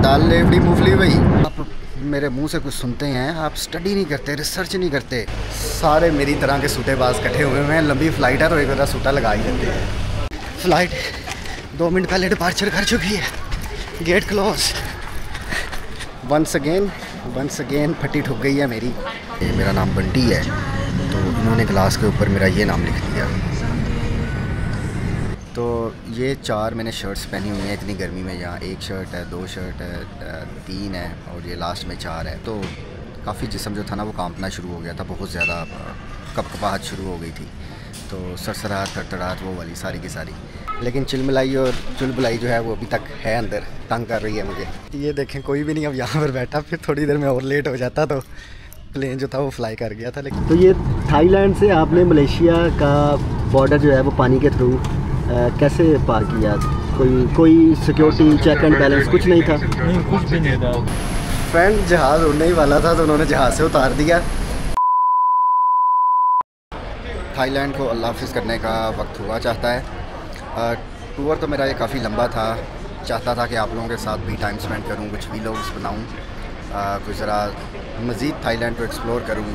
दाल लेवड़ी मूंगफली वही। आप मेरे मुंह से कुछ सुनते हैं, आप स्टडी नहीं करते, रिसर्च नहीं करते। सारे मेरी तरह के सूटेबाज इकट्ठे हुए हैं। लंबी फ़्लाइट है तो एक बार सूटा लगा ही देते हैं। फ़्लाइट 2 मिनट पहले डिपार्चर कर चुकी है। Gate close. वंस अगेन फटी ठुक गई है मेरी। मेरा नाम बंटी है तो इन्होंने ग्लास के ऊपर मेरा ये नाम लिख दिया। तो ये 4 मैंने शर्ट्स पहनी हुई हैं इतनी गर्मी में। यहाँ 1 शर्ट है, 2 शर्ट है, 3 है और ये लास्ट में 4 है। तो काफ़ी जिस्म जो था ना वो कांपना शुरू हो गया था, बहुत ज़्यादा कपकपाहट शुरू हो गई थी। तो सरसराहट तड़तड़ाहट वो वाली सारी की सारी। लेकिन चिलमिलाई और चुलबुलाई जो है वो अभी तक है अंदर, तंग कर रही है मुझे। ये देखें कोई भी नहीं अब यहाँ पर बैठा। फिर थोड़ी देर में और लेट हो जाता तो प्लेन जो था वो फ्लाई कर गया था। लेकिन तो ये थाईलैंड से आपने मलेशिया का बॉर्डर जो है वो पानी के थ्रू कैसे पार किया? कोई सिक्योरिटी चेक एंड बैलेंस कुछ नहीं था? नहीं, कुछ भी नहीं था। फ्रेंड जहाज़ उड़ने ही वाला था तो उन्होंने जहाज़ से उतार दिया। थाईलैंड को अल्लाह हाफ़िज़ करने का वक्त हुआ चाहता है। टूर तो मेरा ये काफ़ी लंबा था। चाहता था कि आप लोगों के साथ भी टाइम स्पेंड करूँ, कुछ व्लॉग्स बनाऊँ, कुछ ज़रा मज़ीद थाईलैंड को एक्सप्लोर करूँ,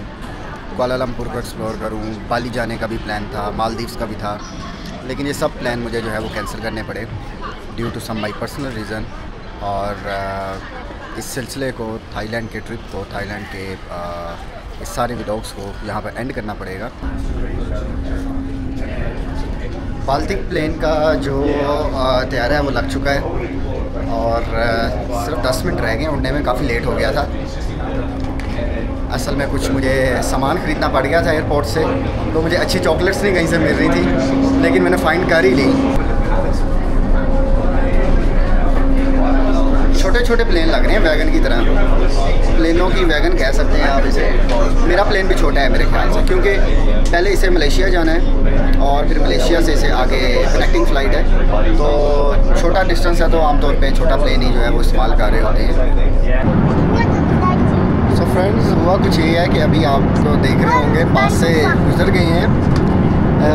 कुआलालंपुर को एक्सप्लोर करूँ। बाली जाने का भी प्लान था, मालदीव्स का भी था, लेकिन ये सब प्लान मुझे जो है वो कैंसिल करने पड़े due to some my personal reason. और इस सिलसिले को, थाईलैंड के ट्रिप को, थाईलैंड के इस सारे व्लॉग्स को यहाँ पर एंड करना पड़ेगा। बाल्टिक प्लेन का जो तैयारा है वो लग चुका है और सिर्फ 10 मिनट रह गए उड़ने में। काफ़ी लेट हो गया था। असल में कुछ मुझे सामान ख़रीदना पड़ गया था एयरपोर्ट से, तो मुझे अच्छी चॉकलेट्स नहीं कहीं से मिल रही थी, लेकिन मैंने फ़ाइंड कर ही ली। छोटे छोटे प्लेन लग रहे हैं वैगन की तरह। प्लेनों की वैगन कह सकते हैं आप इसे। मेरा प्लेन भी छोटा है मेरे ख्याल से, क्योंकि पहले इसे मलेशिया जाना है और फिर मलेशिया से इसे आगे कनेक्टिंग फ़्लाइट है। तो छोटा डिस्टेंस है तो आमतौर पे छोटा प्लेन ही जो है वो इस्तेमाल कर रहे होते हैं। सो फ्रेंड्स, हुआ कुछ ये है कि अभी आप तो देख रहे होंगे पास से गुजर गए हैं।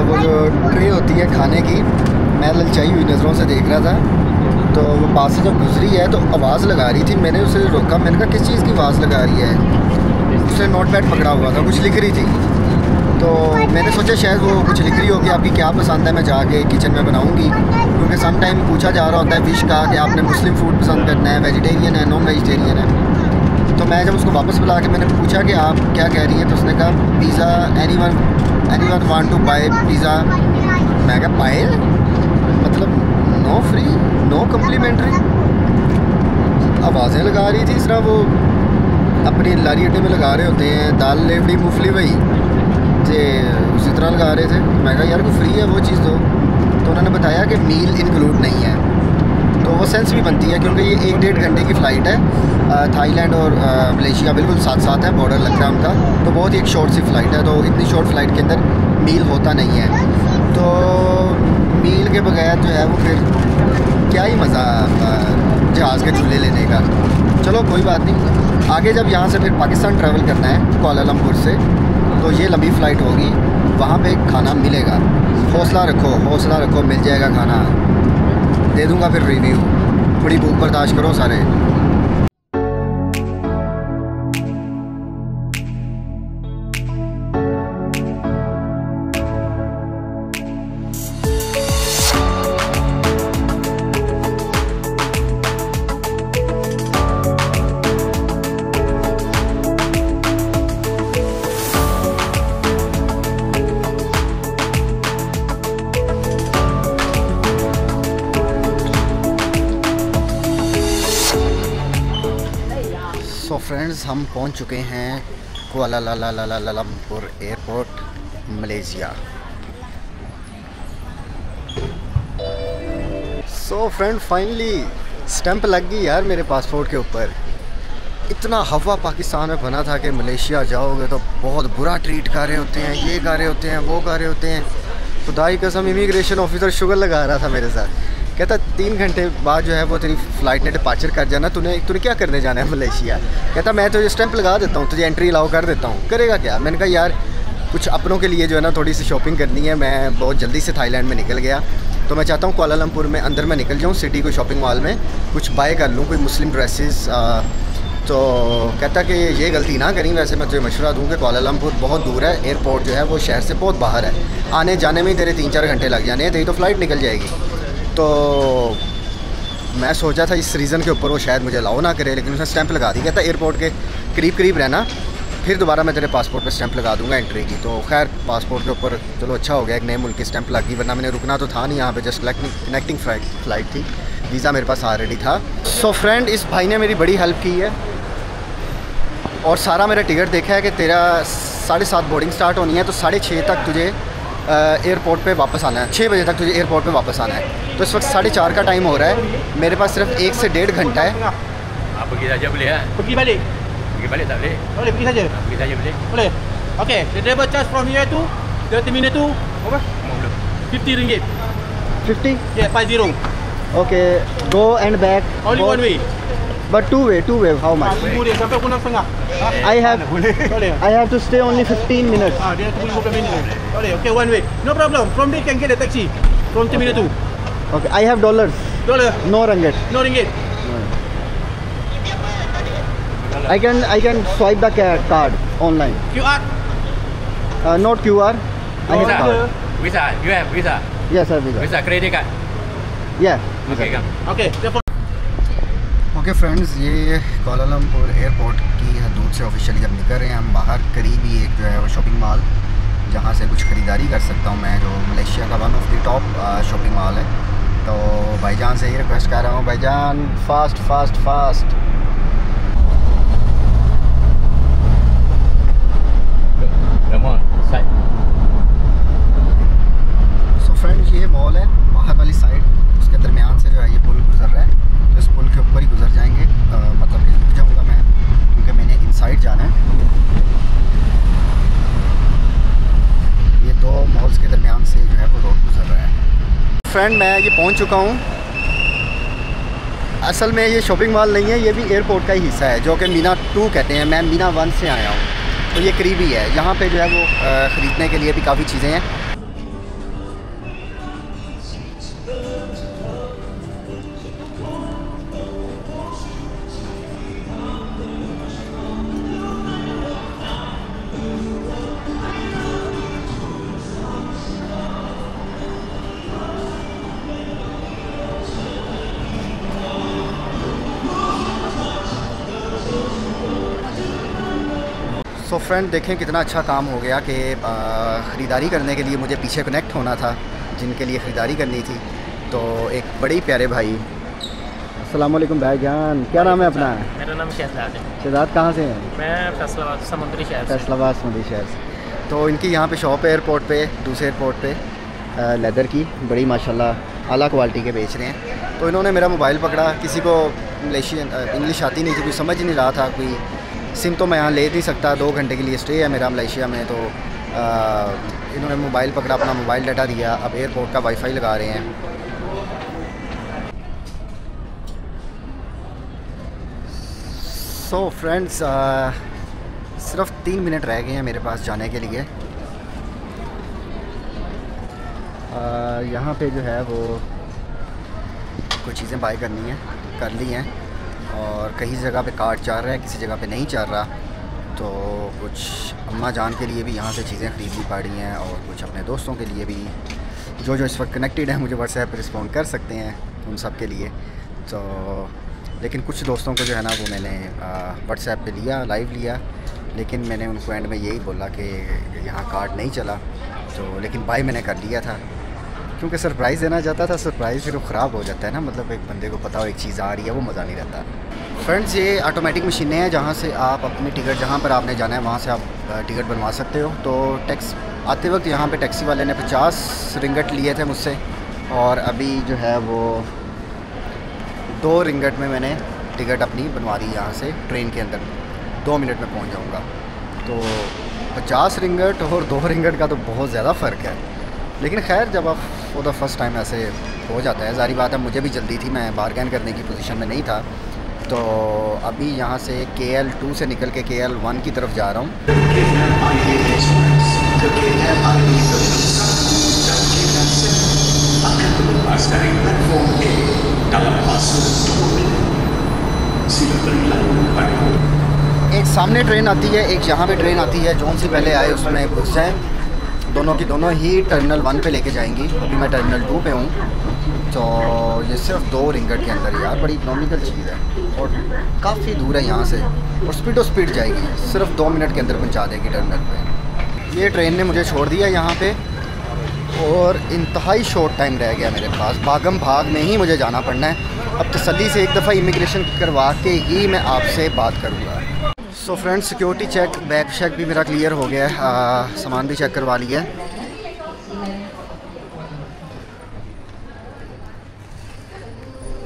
वो जो ट्रे होती है खाने की, मैं ललचाई हुई नज़रों से देख रहा था। तो वो पास से जब गुजरी है तो आवाज़ लगा रही थी। मैंने उसे रोका, मैंने कहा किस चीज़ की आवाज़ लगा रही है? उसने नोट पैड पकड़ा हुआ था, कुछ लिख रही थी। तो मैंने सोचा शायद वो कुछ लिख रही होगी, आपकी क्या पसंद है, मैं जाके किचन में बनाऊँगी। क्योंकि सम टाइम पूछा जा रहा होता है विश का कि आपने मुस्लिम फूड पसंद करना है, वेजिटेरियन है, नॉन वेजिटेरियन है। तो मैं जब उसको वापस बुला के मैंने पूछा कि आप क्या कह रही हैं, तो उसने कहा pizza, anyone want to buy pizza. मैं कहा बाय मतलब नो फ्री, नो कम्प्लीमेंट्री। आवाज़ें लगा रही थी इस तरह वो अपनी लारी अड्डे में लगा रहे होते हैं, दाल लेवड़ी मूंगफली वही जे उसी तरह लगा रहे थे। मैं कहा यार कोई फ्री है वो चीज़ दो। तो उन्होंने बताया कि मील इंक्लूड नहीं है। तो वो सेंस भी बनती है क्योंकि ये 1-1.5 घंटे की फ़्लाइट है। थाईलैंड और मलेशिया बिल्कुल साथ साथ है, बॉर्डर लगता है उनका। तो बहुत ही एक शॉर्ट सी फ़्लाइट है, तो इतनी शॉर्ट फ़्लाइट के अंदर मील होता नहीं है। तो मील के बगैर जो है वो फिर क्या ही मज़ा जहाज़ के झूले लेने का। चलो कोई बात नहीं। आगे जब यहाँ से फिर पाकिस्तान ट्रैवल करना है कुआलालंपुर से, तो ये लंबी फ़्लाइट होगी, वहाँ पे खाना मिलेगा। हौसला रखो, मिल जाएगा खाना। दे दूँगा फिर रिव्यू। थोड़ी भूख बर्दाश्त करो सारे। सो फ्रेंड्स, हम पहुंच चुके हैं Kuala Lumpur airport, Malaysia. So friend, finally stamp लग गई यार मेरे पासपोर्ट के ऊपर। इतना हवा पाकिस्तान में बना था कि मलेशिया जाओगे तो बहुत बुरा ट्रीट कर रहे होते हैं, ये कर रहे होते हैं, वो कर रहे होते हैं। खुदाई कसम, इमिग्रेशन ऑफिसर शुगर लगा रहा था मेरे साथ। कहता 3 घंटे बाद जो है वो तेरी फ़्लाइट ने डिपार्चर कर जाना, तूने क्या करने जाना है मलेशिया? कहता मैं तुझे स्टैंप लगा देता हूँ, तुझे एंट्री अलाउ कर देता हूँ। करेगा क्या? मैंने कहा यार कुछ अपनों के लिए जो है ना थोड़ी सी शॉपिंग करनी है। मैं बहुत जल्दी से थाईलैंड में निकल गया तो मैं चाहता हूँ कुआलालंपुर में अंदर मैं निकल जाऊँ सिटी को, शॉपिंग मॉल में कुछ बाय कर लूँ, कोई मुस्लिम ड्रेसेस। तो कहता कि ये गलती ना करी। वैसे मैं तुझे मशवरा दूँ कि कुआलालंपुर बहुत दूर है, एयरपोर्ट जो है वो शहर से बहुत बाहर है, आने जाने में ही तेरे 3-4 घंटे लग जाने हैं, तेरी तो फ़्लाइट निकल जाएगी। तो मैं सोचा था इस रीज़न के ऊपर वो शायद मुझे अलाउ ना करे, लेकिन उसने स्टैंप लगा दी। कहता एयरपोर्ट के करीब रहना, फिर दोबारा मैं तेरे पासपोर्ट पे स्टैंप लगा दूंगा एंट्री की। तो खैर पासपोर्ट के ऊपर चलो अच्छा हो गया, एक नए मुल्क की स्टैंप लग गई, वरना मैंने रुकना तो था नहीं यहाँ पे, जस्ट कनेक्टिंग फ़्लाइट थी, वीज़ा मेरे पास ऑलरेडी था। सो फ्रेंड, इस भाई ने मेरी बड़ी हेल्प की है और सारा मेरा टिकट देखा है कि तेरा 7:30 बोर्डिंग स्टार्ट होनी है, तो 6:30 तक तुझे एयरपोर्ट पे वापस आना है, 6 बजे तक तुझे एयरपोर्ट पे वापस आना है। तो इस वक्त 4:30 का टाइम हो रहा है, मेरे पास सिर्फ 1 से 1.5 घंटा है। Pergi saja boleh ya? Pergi balik tak boleh? Boleh pergi saja? Pergi saja boleh? Boleh. Okay, the driver charge from here to the terminal tu apa? RM50. 50? Yeah, 50. Okay, go and back. Only one way. But two way, how much? Boleh sampai pukul 6:30. I have Boleh. I have to stay only 15 minutes. Dia tunggu 15 minit. Boleh. Okay, one way. No problem. From there can get a taxi from terminal tu. Okay, I have dollars. Dollar. No ringgit. No ringgit. I can swipe the card online. QR. Not QR. I have card. Visa. You have visa. Yes, sir, visa. Visa credit card. Yeah. Okay, come. Okay. Okay friends, ये Kuala Lumpur airport की हदूद से officially जब निकल रहे हैं हम बाहर, करीब ही एक जो है वो शॉपिंग मॉल जहाँ से कुछ ख़रीदारी कर सकता हूँ मैं, जो मलेशिया का one of the top shopping mall है। तो भाईजान से ही रिक्वेस्ट कर रहा हूँ, भाईजान fast fast fast. So friends, ये मॉल है बाहर वाली साइड, उसके दरमियान से जो है ये पुल गुजर रहा है, तो इस पुल के ऊपर ही गुजर जाएंगे। मतलब कि रुक जाऊँगा मैं क्योंकि मैंने इनसाइड जाना है। ये दो मॉल्स के दरमियान से जो है वो रोड गुजर रहा है। फ्रेंड, मैं ये पहुंच चुका हूँ। असल में ये शॉपिंग मॉल नहीं है, ये भी एयरपोर्ट का ही हिस्सा है, जो कि मीना 2 कहते हैं। मैं मीना 1 से आया हूँ, तो ये करीब ही है। यहाँ पे जो है वो ख़रीदने के लिए भी काफ़ी चीज़ें हैं। सो फ्रेंड, देखें कितना अच्छा काम हो गया कि ख़रीदारी करने के लिए मुझे पीछे कनेक्ट होना था, जिनके लिए ख़रीदारी करनी थी। तो एक बड़े ही प्यारे भाई, अस्सलाम वालेकुम भाईजान, क्या नाम है अपना? मेरा नाम शहजाद है। शहजाद कहाँ से हैं? मैं फैसलाबाद समुद्री शहर से। फैसलाबाद समुद्री शहर से। तो इनकी यहाँ पे शॉप है एयरपोर्ट पे, दूसरे एयरपोर्ट पे, लेदर की, बड़ी माशाल्लाह आला क्वालिटी के बेच रहे हैं। तो इन्होंने मेरा मोबाइल पकड़ा, किसी को मलेशियन इंग्लिश आती नहीं थी, कोई समझ नहीं रहा था, कोई सिम तो मैं यहाँ ले नहीं सकता, 2 घंटे के लिए स्टे है मेरा मलेशिया में। तो इन्होंने मोबाइल पकड़ा, अपना मोबाइल डाटा दिया, अब एयरपोर्ट का वाईफाई लगा रहे हैं। सो फ्रेंड्स, सिर्फ 3 मिनट रह गए हैं मेरे पास जाने के लिए। यहाँ पे जो है वो कुछ चीज़ें बाय करनी है, कर ली हैं, और कई जगह पे कार्ड चल रहा है, किसी जगह पे नहीं चल रहा। तो कुछ अम्मा जान के लिए भी यहाँ से चीज़ें ख़रीदनी पड़ी हैं, और कुछ अपने दोस्तों के लिए भी जो इस वक्त कनेक्टेड हैं, मुझे व्हाट्सएप पर रिस्पॉन्ड कर सकते हैं, उन सब के लिए। तो लेकिन कुछ दोस्तों को जो है ना वो मैंने व्हाट्सएप पे लिया, लाइव लिया, लेकिन मैंने उनको एंड में यही बोला कि यहाँ कार्ड नहीं चला। तो लेकिन बाय मैंने कर लिया था, क्योंकि सरप्राइज़ देना चाहता था। सरप्राइज़ फिर वो ख़राब हो जाता है ना, मतलब एक बंदे को पता हो एक चीज़ आ रही है, वो मज़ा नहीं रहता। फ्रेंड्स, ये ऑटोमेटिक मशीनें हैं जहाँ से आप अपने टिकट, जहाँ पर आपने जाना है वहाँ से आप टिकट बनवा सकते हो। तो टैक्स आते वक्त यहाँ पे टैक्सी वाले ने 50 रिंगट लिए थे मुझसे, और अभी जो है वो 2 रिंगट में मैंने टिकट अपनी बनवा दी यहाँ से। ट्रेन के अंदर 2 मिनट में पहुँच जाऊँगा। तो 50 रिंगट और 2 रिंगट का तो बहुत ज़्यादा फ़र्क है, लेकिन खैर जब आप फॉर द फर्स्ट टाइम ऐसे हो जाता है, जारी बात है। मुझे भी जल्दी थी, मैं बारगेन करने की पोजीशन में नहीं था। तो अभी यहाँ से KL 2 से निकल के KL 1 की तरफ जा रहा हूँ। lepas dari platform A dalam fase turun. Sila berlalu pada एक सामने ट्रेन आती है, एक यहाँ पे ट्रेन आती है। जौन सी पहले आए उसमें घुस जाएँ। दोनों की दोनों ही टर्मिनल 1 पे लेके जाएंगी। अभी मैं टर्मिनल 2 पे हूँ। तो ये सिर्फ 2 रिंगट के अंदर यार, बड़ी इकोनॉमिकल चीज़ है और काफ़ी दूर है यहाँ से, और स्पीड जाएगी। सिर्फ 2 मिनट के अंदर पहुँचा देगी टर्मिनल पे। ये ट्रेन ने मुझे छोड़ दिया यहाँ पे, और इंतहाई शॉर्ट टाइम रह गया मेरे पास। भागम भाग में ही मुझे जाना पड़ना है। अब तसल्ली से एक दफ़ा इमिग्रेशन करवा के ही मैं आपसे बात करूँगा। So friends, security check, bag check भी मेरा क्लियर हो गया है। सामान भी चेक करवा लिया है।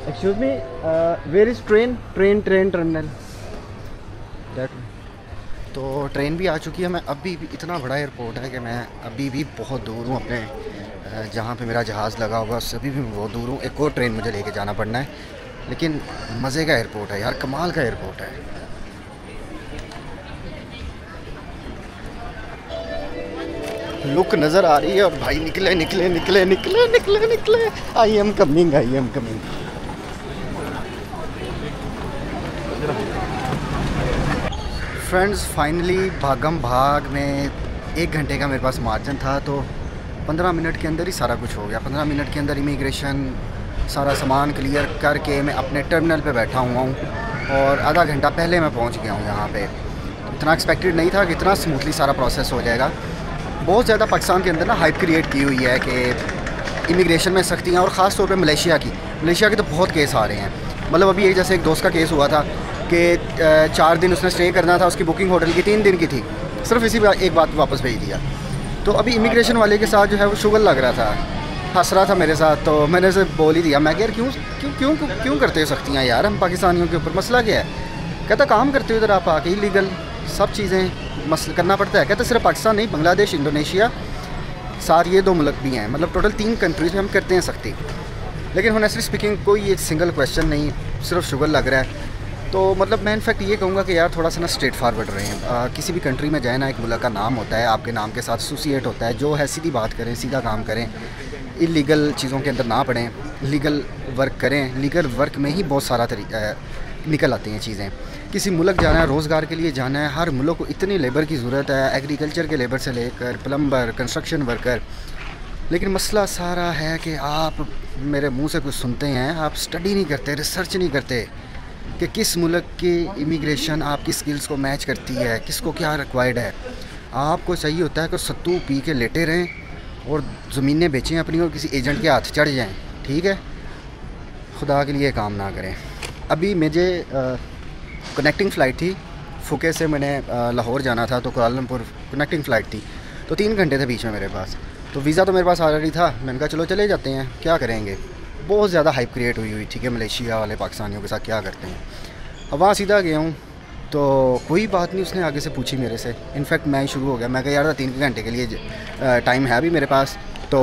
Excuse me, where is train terminal? तो ट्रेन भी आ चुकी है। मैं अभी भी, इतना बड़ा एयरपोर्ट है कि मैं अभी भी बहुत दूर हूँ अपने जहाँ पे मेरा जहाज़ लगा हुआ, उससे अभी भी बहुत दूर हूँ। एक और ट्रेन मुझे लेके जाना पड़ना है, लेकिन मज़े का एयरपोर्ट है यार, कमाल का एयरपोर्ट है। लुक नज़र आ रही है, और भाई निकले। I am coming. Friends, finally भागम भाग में 1 घंटे का मेरे पास मार्जिन था, तो 15 मिनट के अंदर ही सारा कुछ हो गया। 15 मिनट के अंदर इमिग्रेशन, सारा सामान क्लियर करके मैं अपने टर्मिनल पे बैठा हुआ हूँ, और आधा घंटा पहले मैं पहुँच गया हूँ यहाँ पे। इतना एक्सपेक्टेड नहीं था कि इतना स्मूथली सारा प्रोसेस हो जाएगा। बहुत ज़्यादा पाकिस्तान के अंदर ना हाइप क्रिएट की हुई है कि इमिग्रेशन में सख्तियाँ, और ख़ास तौर पे मलेशिया की तो बहुत केस आ रहे हैं। मतलब अभी एक जैसे एक दोस्त का केस हुआ था कि 4 दिन उसने स्टे करना था, उसकी बुकिंग होटल की 3 दिन की थी, सिर्फ इसी एक बात वापस भेज दिया। तो अभी इमिग्रेशन वाले के साथ जो है वो शुगर लग रहा था, हंस रहा था मेरे साथ, तो मैंने उसे बोल ही दिया। मैं यार क्यों करते हो सख्तियाँ यार, हम पाकिस्तानियों के ऊपर, मसला क्या है? कहता काम करते हो इधर आप आके, इलीगल सब चीज़ें मसल करना पड़ता है। कहते सिर्फ पाकिस्तान नहीं, बांग्लादेश, इंडोनेशिया, साथ ये 2 मुल्क भी हैं, मतलब टोटल 3 कंट्रीज़ में हम करते हैं सख्ती। लेकिन ऑनेस्टली स्पीकिंग कोई एक सिंगल क्वेश्चन नहीं, सिर्फ शुगर लग रहा है। तो मतलब मैं इनफैक्ट ये कहूँगा कि यार थोड़ा सा ना स्ट्रेट फारवर्ड रहें। किसी भी कंट्री में जाए ना, एक मुल्क का नाम होता है, आपके नाम के साथ एसोसिएट होता है। जो है सीधी बात करें, सीधा काम करें, इलीगल चीज़ों के अंदर ना पड़ें, लीगल वर्क करें। लीगल वर्क में ही बहुत सारा निकल आती हैं चीज़ें। किसी मुल्क जाना है, रोज़गार के लिए जाना है, हर मुल्क को इतनी लेबर की ज़रूरत है, एग्रीकल्चर के लेबर से लेकर प्लम्बर, कंस्ट्रक्शन वर्कर। लेकिन मसला सारा है कि आप मेरे मुंह से कुछ सुनते हैं, आप स्टडी नहीं करते, रिसर्च नहीं करते कि किस मुल्क की इमिग्रेशन आपकी स्किल्स को मैच करती है, किसको क्या रिक्वायर्ड है। आपको चाहिए होता है कि सत्तू पी के लेटे रहें और ज़मीनें बेचें अपनी, और किसी एजेंट के हाथ चढ़ जाएं। ठीक है, खुदा के लिए काम ना करें। अभी मुझे कनेक्टिंग फ़्लाइट थी, फुके से मैंने लाहौर जाना था, तो कुआलालंपुर कनेक्टिंग फ़्लाइट थी, तो 3 घंटे थे बीच में मेरे पास। तो वीज़ा तो मेरे पास ऑलरेडी था, मैंने कहा चलो चले जाते हैं, क्या करेंगे। बहुत ज़्यादा हाइप क्रिएट हुई थी कि मलेशिया वाले पाकिस्तानियों के साथ क्या करते हैं। अब वहाँ सीधा गया हूँ, तो कोई बात नहीं उसने आगे से पूछी मेरे से। इनफैक्ट मैं ही शुरू हो गया, मैं कहा यार 3 घंटे के लिए टाइम है अभी मेरे पास, तो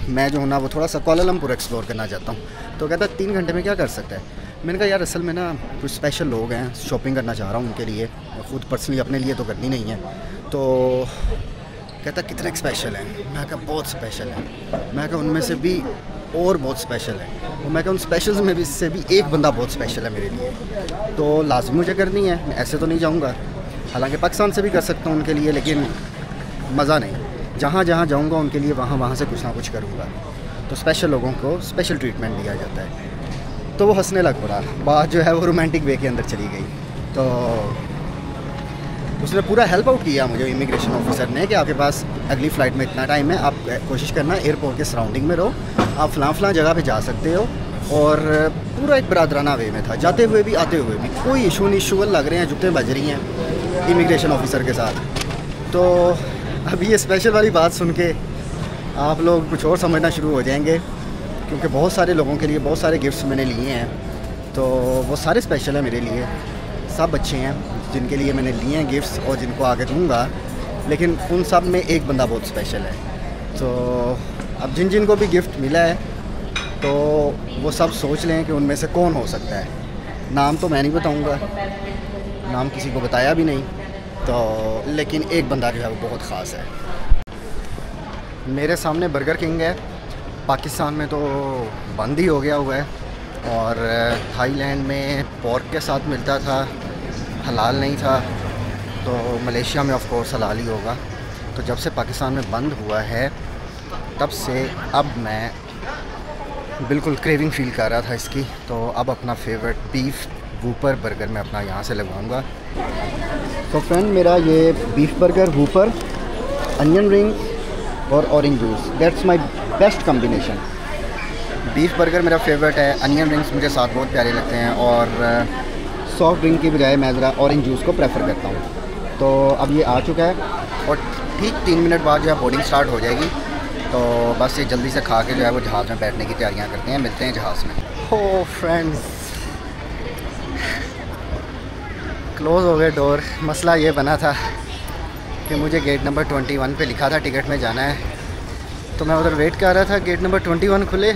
मैं जो हूँ ना वो थोड़ा सा कुआलालंपुर एक्सप्लोर करना चाहता हूँ। तो कहता 3 घंटे में क्या कर सकता है। मैंने कहा यार असल में ना कुछ स्पेशल लोग हैं, शॉपिंग करना चाह रहा हूँ उनके लिए, ख़ुद पर्सनली अपने लिए तो करनी नहीं है। तो कहता कितने स्पेशल हैं। मैं कहा बहुत स्पेशल है। मैं कहा उनमें से भी और बहुत स्पेशल है। और मैं कहा उन स्पेशल्स में भी से भी एक बंदा बहुत स्पेशल है मेरे लिए, तो लाजमी मुझे करनी है, मैं ऐसे तो नहीं जाऊँगा। हालांकि पाकिस्तान से भी कर सकता हूँ उनके लिए, लेकिन मज़ा नहीं। जहाँ जहाँ जाऊँगा उनके लिए वहाँ से कुछ ना कुछ करूँगा। तो स्पेशल लोगों को स्पेशल ट्रीटमेंट दिया जाता है। तो वो हंसने लग पड़ा, बात जो है वो रोमांटिक वे के अंदर चली गई। तो उसने पूरा हेल्प आउट किया मुझे, इमिग्रेशन ऑफिसर ने, कि आपके पास अगली फ़्लाइट में इतना टाइम है, आप कोशिश करना एयरपोर्ट के सराउंडिंग में रहो, आप फ़लाँ जगह पे जा सकते हो। और पूरा एक बरादराना वे में था, जाते हुए भी आते हुए भी कोई इशू नहीं। शुगर लग रहे हैं, जुत्तें बज रही हैं इमिग्रेशन ऑफिसर के साथ। तो अभी ये स्पेशल वाली बात सुन के आप लोग कुछ और समझना शुरू हो जाएंगे, क्योंकि बहुत सारे लोगों के लिए बहुत सारे गिफ्ट्स मैंने लिए हैं, तो वो सारे स्पेशल हैं मेरे लिए। सब अच्छे हैं जिनके लिए मैंने लिए हैं गिफ्ट्स और जिनको आगे दूँगा, लेकिन उन सब में एक बंदा बहुत स्पेशल है। तो अब जिन को भी गिफ्ट मिला है तो वो सब सोच लें कि उनमें से कौन हो सकता है। नाम तो मैं नहीं बताऊँगा, नाम किसी को बताया भी नहीं, तो लेकिन एक बंदा जो है वो बहुत ख़ास है। मेरे सामने बर्गर किंग है, पाकिस्तान में तो बंद ही हो गया हुआ है, और थाईलैंड में पोर्क के साथ मिलता था, हलाल नहीं था। तो मलेशिया में ऑफ कोर्स हलाल ही होगा। तो जब से पाकिस्तान में बंद हुआ है तब से अब मैं बिल्कुल क्रेविंग फ़ील कर रहा था इसकी। तो अब अपना फेवरेट बीफ वूपर बर्गर मैं अपना यहाँ से लगवाऊँगा। तो फ्रेंड, मेरा ये बीफ बर्गर वूपर, अनियन रिंग्स और orange juice, that's my best combination. Beef burger मेरा फेवरेट है, अनियन रिंग्स मुझे साथ बहुत प्यारे लगते हैं, और सॉफ्ट ड्रिंक की बजाय मैं ज़रा ऑरेंज जूस को प्रेफर करता हूँ। तो अब ये आ चुका है और ठीक 3 मिनट बाद जो है बोर्डिंग स्टार्ट हो जाएगी। तो बस ये जल्दी से खा के जो है वो जहाज़ में बैठने की तैयारियां करते हैं। मिलते हैं जहाज़ में। हो फ्रेंड्स, क्लोज़ हो गए डोर। मसला ये बना था कि मुझे गेट नंबर 21 पे लिखा था टिकट में जाना है, तो मैं उधर वेट कर रहा था गेट नंबर 21 खुले।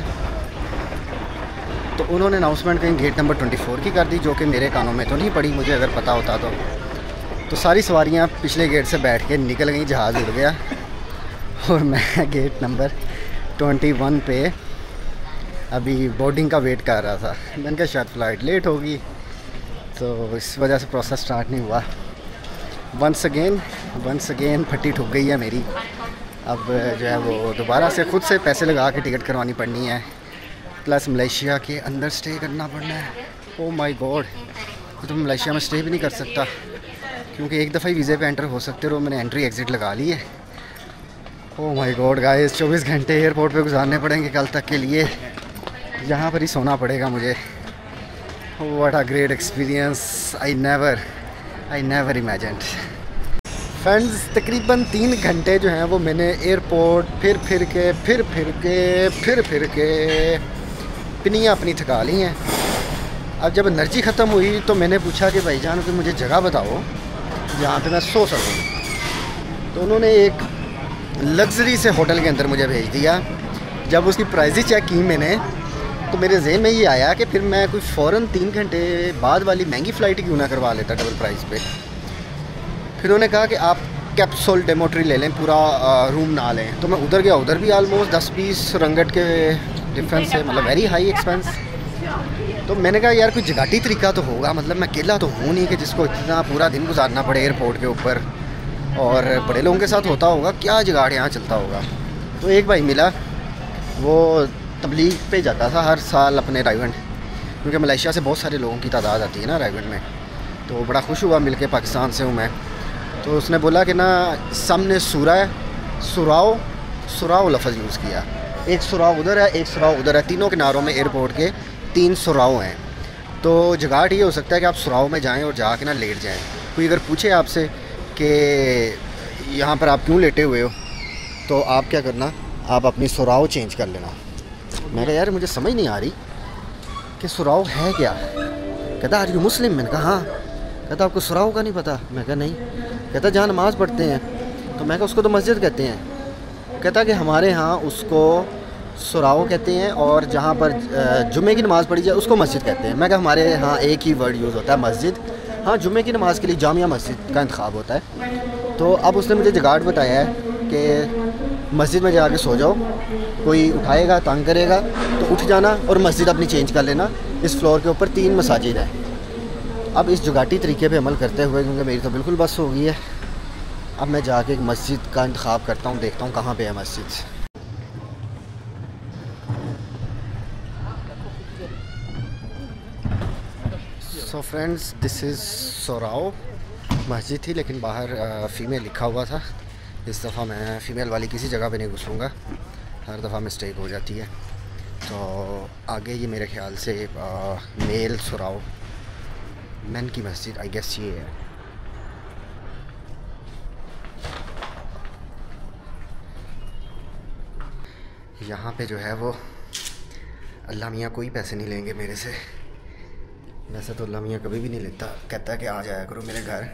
तो उन्होंने अनाउंसमेंट कहीं गेट नंबर 24 की कर दी, जो कि मेरे कानों में तो नहीं पड़ी, मुझे अगर पता होता तो सारी सवारियां पिछले गेट से बैठ के निकल गई, जहाज़ उड़ गया और मैं गेट नंबर 21 पे अभी बोर्डिंग का वेट कर रहा था। मैंने कहा शायद फ़्लाइट लेट होगी, तो इस वजह से प्रोसेस स्टार्ट नहीं हुआ। वंस अगेन फट्टी ठुक गई है मेरी। अब जो है वो दोबारा से खुद से पैसे लगा के टिकट करवानी पड़नी है, प्लस मलेशिया के अंदर स्टे करना पड़ना है। ओह माय गॉड, तो मलेशिया में स्टे भी नहीं कर सकता क्योंकि एक दफ़ा ही वीज़े पे एंटर हो सकते हो। मैंने एंट्री एग्ज़िट लगा ली है। ओह माय गॉड गाइस, 24 घंटे एयरपोर्ट पे गुजारने पड़ेंगे कल तक के लिए। यहाँ पर ही सोना पड़ेगा मुझे। What a great experience, I never imagined. Friends, तकरीबन 3 घंटे जो हैं वो मैंने एयरपोर्ट फिर के पिनियाँ अपनी थका ली हैं। अब जब एनर्जी ख़त्म हुई तो मैंने पूछा कि भाईजान कि मुझे जगह बताओ जहाँ पे मैं सो सकूँ। तो उन्होंने एक लग्जरी से होटल के अंदर मुझे भेज दिया। जब उसकी प्राइसेस चेक की मैंने, तो मेरे ज़हन में ये आया कि फिर मैं कोई फ़ौरन 3 घंटे बाद वाली महंगी फ़्लाइट क्यों ना करवा लेता डबल प्राइस पे। फिर उन्होंने कहा कि आप कैप्सूल डेमोट्री ले लें, पूरा रूम ना लें। तो मैं उधर गया, उधर भी आलमोस्ट 10-20 रंगट के डिफरेंस है, मतलब वेरी हाई एक्सपेंस। तो मैंने कहा यार कोई जगाटी तरीका तो होगा, मतलब मैं अकेला तो हूँ नहीं कि जिसको इतना पूरा दिन गुजारना पड़े एयरपोर्ट के ऊपर, और बड़े लोगों के साथ होता होगा, क्या जुगाड़ यहाँ चलता होगा। तो एक भाई मिला, वो तबलीग पे जाता था हर साल अपने राइवेंड, क्योंकि मलेशिया से बहुत सारे लोगों की तादाद आती है ना राइवेंड में। तो बड़ा खुश हुआ मिल के, पाकिस्तान से हूँ मैं। तो उसने बोला कि ना सामने सुराव लफ्ज़ यूज़ किया, एक सुराव उधर है, एक सुराव उधर है, तीनों किनारों में एयरपोर्ट के 3 सुराव हैं। तो जगाट ये हो सकता है कि आप सुराव में जाएं और जाके ना लेट जाएं। कोई अगर पूछे आपसे कि यहाँ पर आप क्यों लेटे हुए हो, तो आप क्या करना, आप अपनी सुराव चेंज कर लेना। मैं कहा यार मुझे समझ नहीं आ रही कि सुराव है क्या। कहता आर यू मुस्लिम? मैंने कहा हाँ। कहता आपको सुराव का नहीं पता? मैं कहा नहीं। कहता जहाँ नमाज़ पढ़ते हैं, तो मैं कहा उसको तो मस्जिद कहते हैं। कहता कि हमारे यहाँ उसको सुराव कहते हैं, और जहाँ पर जुम्मे की नमाज़ पढ़ी जाए उसको मस्जिद कहते हैं। मैं कहा हमारे यहाँ एक ही वर्ड यूज़ होता है, मस्जिद। हाँ, जुम्मे की नमाज़ के लिए जामिया मस्जिद का इंतखाब होता है। तो अब उसने मुझे जुगाड़ बताया है कि मस्जिद में जाके सो जाओ, कोई उठाएगा तंग करेगा तो उठ जाना और मस्जिद अपनी चेंज कर लेना। इस फ्लोर के ऊपर 3 मसाजिद हैं। अब इस जुगाटी तरीके पे अमल करते हुए, क्योंकि मेरी तो बिल्कुल बस हो गई है, अब मैं जाके एक मस्जिद का इंतखाब करता हूँ, देखता हूँ कहाँ पे है मस्जिद। सो फ्रेंड्स, दिस इज़ सोराव मस्जिद थी, लेकिन बाहर फ़ीमेल लिखा हुआ था। इस दफ़ा मैं फ़ीमेल वाली किसी जगह पे नहीं घुसूँगा, हर दफ़ा मिस्टेक हो जाती है। तो आगे ये मेरे ख़्याल से मेल सोराव मैन की मस्जिद आई गेस ये है। यहाँ पे जो है वो अल्लाह मियाँ कोई पैसे नहीं लेंगे मेरे से। वैसे तो अल्लाह मियाँ कभी भी नहीं लेता, कहता है कि आ जाया करो मेरे घर,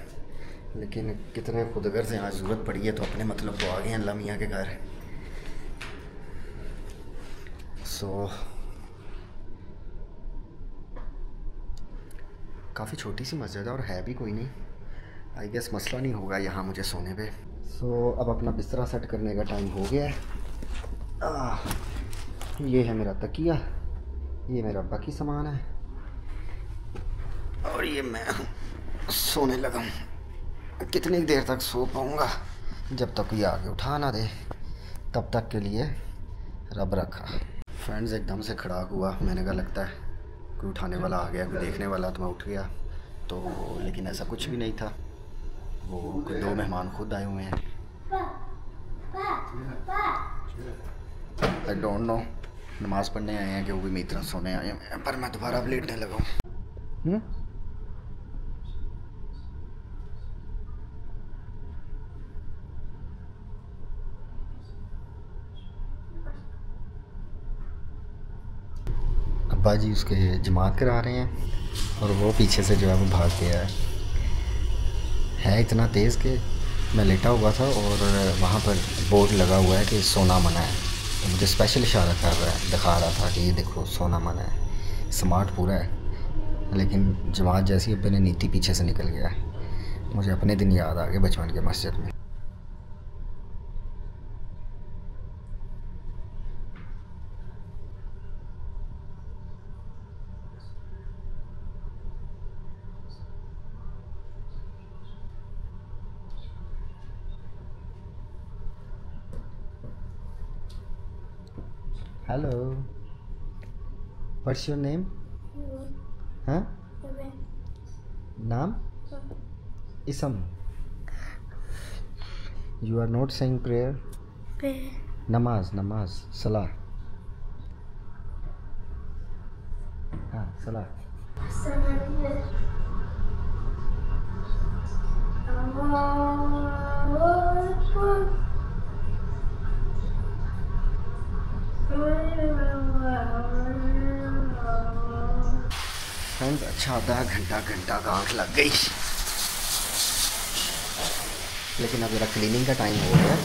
लेकिन कितने खुदगर से आज ज़रूरत पड़ी है तो अपने मतलब तो आ गए हैं अल्लाह मियाँ के घर। सो काफ़ी छोटी सी मस्जिद है और है भी कोई नहीं, आई गेस मसला नहीं होगा यहाँ मुझे सोने पे। सो अब अपना बिस्तरा सेट करने का टाइम हो गया है। ये है मेरा तकिया, ये मेरा बाकी सामान है, और ये मैं सोने लगा हूँ। कितनी देर तक सो पाऊँगा, जब तक ये आगे उठा ना दे तब तक के लिए रब रखा। फ्रेंड्स एकदम से खड़ाक हुआ, मैंने कहा लगता है कोई उठाने वाला आ गया, कोई देखने वाला, तो मैं उठ गया। तो लेकिन ऐसा कुछ भी नहीं था, वो कोई 2 मेहमान खुद आए हुए हैं। आई डोंट नो नमाज़ पढ़ने आए हैं कि वो भी मेरी तरह सोने आए हैं, पर मैं दोबारा लेटने लगा हूँ। अब्बा जी उसके जमात करा रहे हैं और वो पीछे से जो है वो भाग गया है इतना तेज़ कि मैं लेटा हुआ था और वहाँ पर बोर्ड लगा हुआ है कि सोना मना है, तो मुझे स्पेशल इशारा कर रहा है, दिखा रहा था कि ये देखो सोना मना है। स्मार्ट पूरा है, लेकिन जमात जैसी अपने नीति पीछे से निकल गया है। मुझे अपने दिन याद आ गए बचपन के मस्जिद में। Hello. What's your name? Huh? Naam? Isam. You are not saying prayer? Prayer. Namaz, Salah. Salah. Friends अच्छा आधा घंटा का आँख लग गई, लेकिन अब ज़रा क्लीनिंग का टाइम हो गया।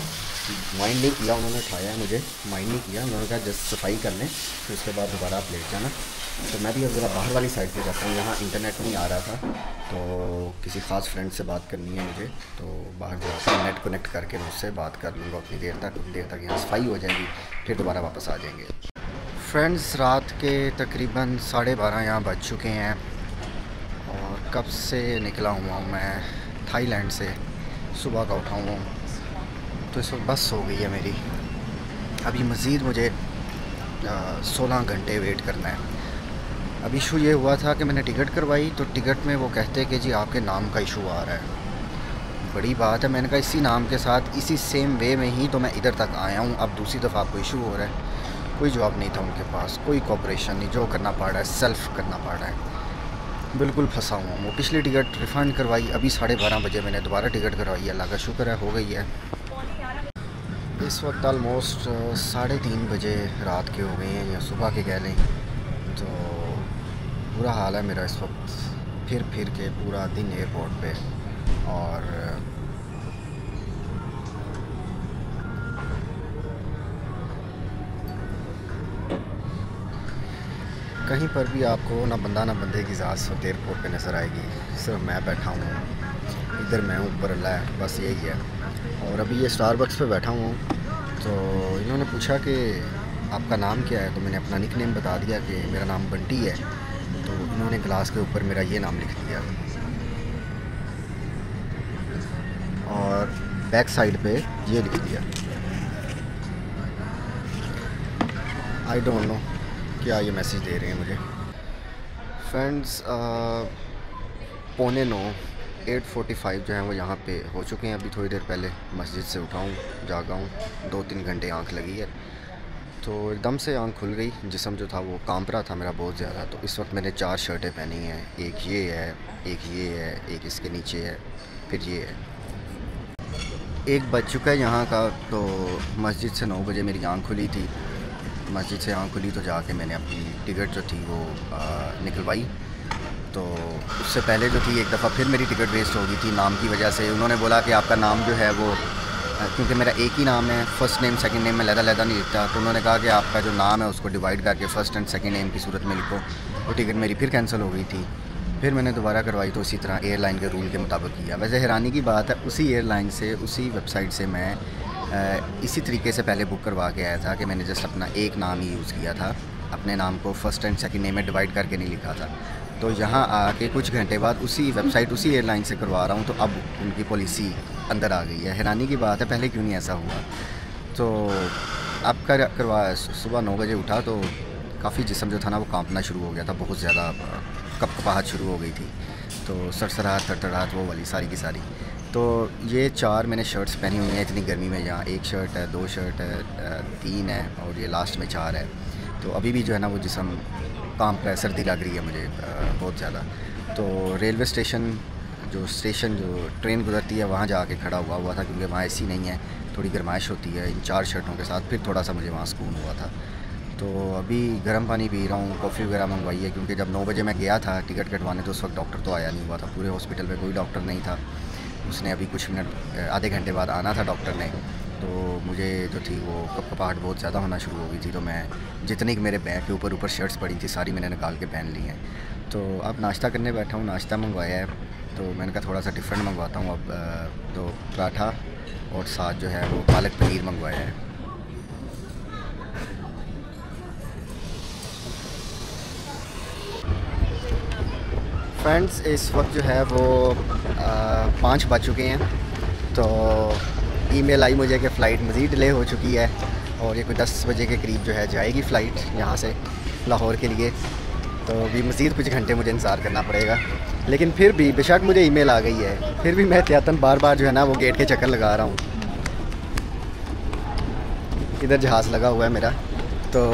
माइंड नहीं किया उन्होंने, उठाया है मुझे, माइंड नहीं किया उन्होंने, कहा जस्ट सफाई कर लें फिर उसके बाद दोबारा आप लेट जाना। तो मैं भी अब ज़रा बाहर वाली साइड पे जाता हूँ, यहाँ इंटरनेट नहीं आ रहा था, तो किसी ख़ास फ्रेंड से बात करनी है मुझे, तो बाहर जाकर नेट कनेक्ट करके मैं उससे बात कर लूँगा उतनी देर तक यहाँ सफाई हो जाएगी, फिर दोबारा वापस आ जाएंगे। फ्रेंड्स रात के तकरीबन 12:30 यहाँ बज चुके हैं और कब से निकला हुआ हूँ मैं थाईलैंड से, सुबह का उठा हुआ हूँ, तो इस वक्त बस हो गई है मेरी। अभी मज़ीद मुझे 16 घंटे वेट करना है। अब इशू ये हुआ था कि मैंने टिकट करवाई, तो टिकट में वो कहते कि जी आपके नाम का इशू आ रहा है। बड़ी बात है, मैंने कहा इसी नाम के साथ इसी सेम वे में ही तो मैं इधर तक आया हूँ, अब दूसरी दफ़ा आपको इशू हो रहा है। कोई जवाब नहीं था उनके पास, कोई कोऑपरेशन नहीं, जो करना पड़ रहा है सेल्फ़ करना पड़ रहा है। बिल्कुल फंसा हुआ हूँ। वो पिछली टिकट रिफ़ंड करवाई, अभी 12:30 बजे मैंने दोबारा टिकट करवाई, अल्लाह का शुक्र है हो गई है। इस वक्त ऑलमोस्ट 3:30 बजे रात के हो गए हैं या सुबह के कह लें, तो बुरा हाल है मेरा इस वक्त। फिर के पूरा दिन एयरपोर्ट पे, और कहीं पर भी आपको ना बंदा ना बंदे की ज़ात इस वक्त एयरपोर्ट पे नज़र आएगी, सिर्फ मैं बैठा हूँ, इधर मैं ऊपर अल्लाह है, बस यही है। और अभी ये स्टारबक्स पे बैठा हूँ, तो इन्होंने पूछा कि आपका नाम क्या है, तो मैंने अपना निकनेम बता दिया कि मेरा नाम बंटी है, तो इन्होंने ग्लास के ऊपर मेरा ये नाम लिख दिया, और बैक साइड पे ये लिख दिया। आई डोंट नो क्या ये मैसेज दे रहे हैं मुझे। फ्रेंड्स 8:45 8:45 जो है वो यहाँ पे हो चुके हैं। अभी थोड़ी देर पहले मस्जिद से उठा हूँ, जागा हूँ, 2-3 घंटे आँख लगी है, तो एकदम से आँख खुल गई। जिस्म जो था वो कांप रहा था मेरा बहुत ज़्यादा। तो इस वक्त मैंने 4 शर्टें पहनी हैं, एक ये है, एक ये है, एक इसके नीचे है, फिर ये है। 1 बज चुका है यहाँ का, तो मस्जिद से 9 बजे मेरी आँख खुली थी। मस्जिद से आँख खुली तो जाके मैंने अपनी टिकट जो थी वो निकलवाई। तो उससे पहले जो थी एक दफ़ा फिर मेरी टिकट वेस्ट हो गई थी नाम की वजह से। उन्होंने बोला कि आपका नाम जो है वो, क्योंकि मेरा एक ही नाम है, फ़र्स्ट नेम सेकंड नेम में लहदा नहीं लिखता, तो उन्होंने कहा कि आपका जो नाम है उसको डिवाइड करके फ़र्स्ट एंड सेकंड नेम की सूरत में लिखो। वो टिकट मेरी फिर कैंसिल हो गई थी। फिर मैंने दोबारा करवाई, तो इसी तरह एयरलाइन के रूल के मुताबिक किया। वैसे हैरानी की बात है, उसी एयरलाइन से, उसी वेबसाइट से मैं इसी तरीके से पहले बुक करवा के आया था कि मैंने जस्ट अपना एक नाम ही यूज़ किया था, अपने नाम को फ़र्स्ट एंड सेकंड नेम में डिवाइड करके नहीं लिखा था। तो यहाँ आके कुछ घंटे बाद उसी वेबसाइट उसी एयरलाइन से करवा रहा हूँ, तो अब उनकी पॉलिसी अंदर आ गई है। हैरानी की बात है, पहले क्यों नहीं ऐसा हुआ। तो अब करवा सुबह 9 बजे उठा तो काफ़ी जिस्म जो था ना वो कांपना शुरू हो गया था, बहुत ज़्यादा कपकपाहट शुरू हो गई थी, तो सरसराहट थरथराहट वो वाली सारी की सारी। तो ये 4 मैंने शर्ट्स पहनी हुई हैं इतनी गर्मी में, यहाँ 1 शर्ट है, 2 शर्ट है, 3 है और ये लास्ट में 4 है। तो अभी भी जो है ना वो जिस्म कांप रहा है, सर्दी लग रही है मुझे बहुत ज़्यादा। तो रेलवे स्टेशन जो ट्रेन गुजरती है वहाँ जाके खड़ा हुआ था, क्योंकि वहाँ एसी नहीं है, थोड़ी गर्माइश होती है। इन 4 शर्टों के साथ फिर थोड़ा सा मुझे वहाँ सुकून हुआ था। तो अभी गर्म पानी पी रहा हूँ, कॉफ़ी वगैरह मंगवाई है, क्योंकि जब 9 बजे मैं गया था टिकट कटवाने तो उस वक्त डॉक्टर तो आया नहीं हुआ था, पूरे हॉस्पिटल में कोई डॉक्टर नहीं था। उसने अभी कुछ मिनट आधे घंटे बाद आना था डॉक्टर ने। तो मुझे जो थी वो कपकपाहट बहुत ज़्यादा होना शुरू हो गई थी, तो मैं जितनी मेरे बैग के ऊपर शर्ट्स पड़ी थी सारी मैंने निकाल के पहन ली हैं। तो अब नाश्ता करने बैठा हूँ, नाश्ता मंगवाया है, तो मैंने कहा थोड़ा सा डिफरेंट मंगवाता हूँ। अब तो पराठा और साथ जो है वो पालक पनीर मंगवाया है। फ्रेंड्स इस वक्त जो है वो 5 बज चुके हैं, तो ईमेल आई मुझे कि फ़्लाइट मज़ीद डिले हो चुकी है और ये कोई 10 बजे के करीब जो है जाएगी फ़्लाइट यहाँ से लाहौर के लिए। तो भी मज़ीद कुछ घंटे मुझे इंतज़ार करना पड़ेगा, लेकिन फिर भी बेशक मुझे ईमेल आ गई है, फिर भी मैं एहतियातन बार बार जो है ना वो गेट के चक्कर लगा रहा हूँ। इधर जहाज़ लगा हुआ है मेरा, तो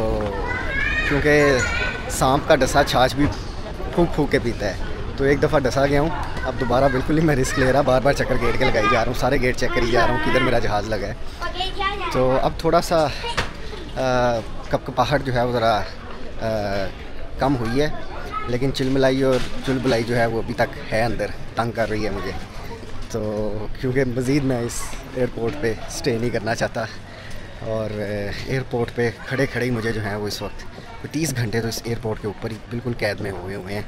क्योंकि सांप का डसा छाछ भी फूंक फूंक के पीता है, तो एक दफ़ा डसा गया हूँ, अब दोबारा बिल्कुल ही मैं रिस्क ले रहा, बार बार चक्कर गेट के लगाई जा रहा हूँ, सारे गेट चेक करी जा रहा हूँ किधर मेरा जहाज़ लगा है। तो अब थोड़ा सा कपकपाहट जो है वो ज़रा कम हुई है, लेकिन चिलमिलाई और चुलबुलाई जो है वो अभी तक है अंदर, तंग कर रही है मुझे। तो क्योंकि मज़ीद मैं इस एयरपोर्ट पे स्टे नहीं करना चाहता, और एयरपोर्ट पे खड़े खड़े ही मुझे जो है वो इस वक्त 30 घंटे तो इस एयरपोर्ट के ऊपर ही बिल्कुल कैद में हुए हैं,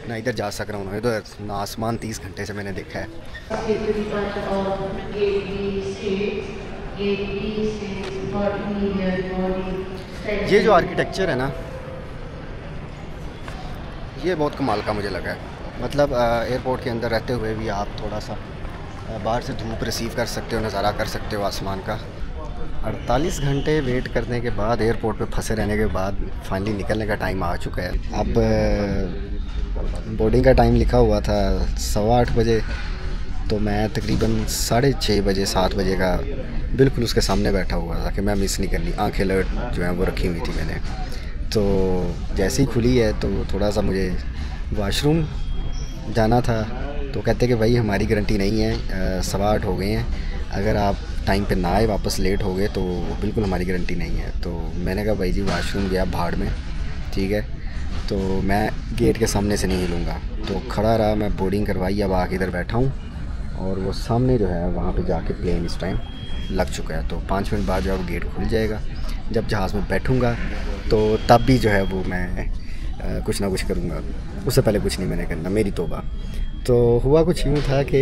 ना इधर जा सक रहा हूँ ना इधर, ना आसमान 30 घंटे से मैंने देखा है। ये जो आर्किटेक्चर है ना ये बहुत कमाल का मुझे लगा है। मतलब एयरपोर्ट के अंदर रहते हुए भी आप थोड़ा सा बाहर से धूप रिसीव कर सकते हो, नज़ारा कर सकते हो आसमान का। 48 घंटे वेट करने के बाद, एयरपोर्ट पे फंसे रहने के बाद फाइनली निकलने का टाइम आ चुका है। अब बोर्डिंग का टाइम लिखा हुआ था 8:15 बजे, तो मैं तकरीबन 6:30 बजे 7 बजे का बिल्कुल उसके सामने बैठा हुआ था कि मैं मिस नहीं करनी, आंखें अलर्ट जो है वो रखी हुई थी मैंने। तो जैसे ही खुली है तो थोड़ा सा मुझे वाशरूम जाना था, तो कहते कि भाई हमारी गारंटी नहीं है, 8:15 हो गए हैं, अगर आप टाइम पे ना आए, वापस लेट हो गए तो बिल्कुल हमारी गारंटी नहीं है। तो मैंने कहा भाई जी वाशरूम गया भाड़ में, ठीक है, तो मैं गेट के सामने से नहीं हिलूँगा। तो खड़ा रहा, मैं बोर्डिंग करवाई, अब आके इधर बैठा हूँ, और वो सामने जो है वहाँ पे जाके प्लेन इस टाइम लग चुका है। तो 5 मिनट बाद जो है वो गेट खुल जाएगा, जब जहाज़ में बैठूँगा तो तब भी जो है वो मैं कुछ ना कुछ करूँगा, उससे पहले कुछ नहीं मैंने करना, मेरी तौबा। तो हुआ कुछ यूँ था कि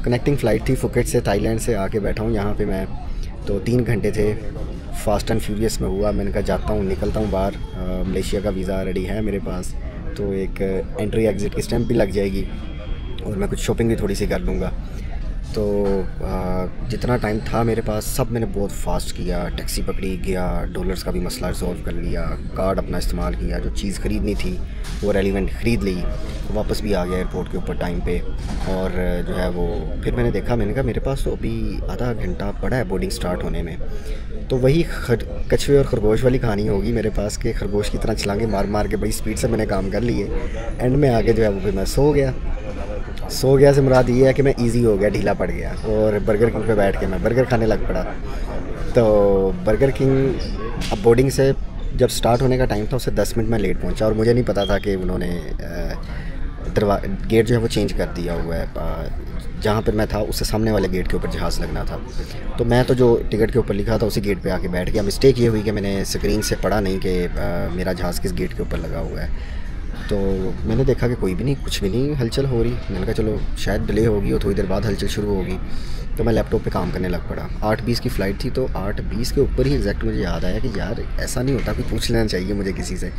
कनेक्टिंग फ़्लाइट थी फुकेट से, थाईलैंड से आके बैठा हूँ यहाँ पे मैं। तो 3 घंटे थे, फास्ट एंड फ्यूरियस में हुआ। मैंने कहा जाता हूँ, निकलता हूँ बाहर, मलेशिया का वीज़ा रेडी है मेरे पास, तो एक एंट्री एग्ज़िट की स्टैंप भी लग जाएगी और मैं कुछ शॉपिंग भी थोड़ी सी कर लूँगा। तो जितना टाइम था मेरे पास सब मैंने बहुत फास्ट किया, टैक्सी पकड़ी, गया, डॉलर्स का भी मसला रिजॉल्व कर लिया, कार्ड अपना इस्तेमाल किया, जो चीज़ ख़रीदनी थी वो रेलिवेंट ख़रीद ली, वापस भी आ गया एयरपोर्ट के ऊपर टाइम पे। और जो है वो फिर मैंने देखा, मैंने कहा मेरे पास तो अभी आधा घंटा पड़ा है बोर्डिंग स्टार्ट होने में। तो वही कछुए और खरगोश वाली कहानी होगी मेरे पास, के खरगोश की तरह छलांगे मार मार के बड़ी स्पीड से मैंने काम कर लिए। एंड में आके जो है वो फिर मैं सो गया से मुराद ये है कि मैं इजी हो गया, ढीला पड़ गया, और बर्गर किंग पे बैठ के मैं बर्गर खाने लग पड़ा। तो बर्गर किंग अब बोर्डिंग से जब स्टार्ट होने का टाइम था उससे 10 मिनट में लेट पहुंचा, और मुझे नहीं पता था कि उन्होंने गेट जो है वो चेंज कर दिया हुआ है। जहाँ पर मैं था उससे सामने वाले गेट के ऊपर जहाज़ लगना था, तो मैं तो जो टिकट के ऊपर लिखा था उसी गेट पे आके बैठ गया। मिस्टेक ये हुई कि मैंने स्क्रीन से पढ़ा नहीं कि मेरा जहाज़ किस गेट के ऊपर लगा हुआ है। तो मैंने देखा कि कोई भी नहीं, कुछ भी नहीं हलचल हो रही। मैंने कहा चलो शायद डिले होगी और थोड़ी देर बाद हलचल शुरू होगी। तो मैं लैपटॉप पे काम करने लग पड़ा। 8:20 की फ़्लाइट थी, तो 8:20 के ऊपर ही एग्जैक्ट मुझे याद आया कि यार ऐसा नहीं होता, कोई पूछ लेना चाहिए मुझे किसी से।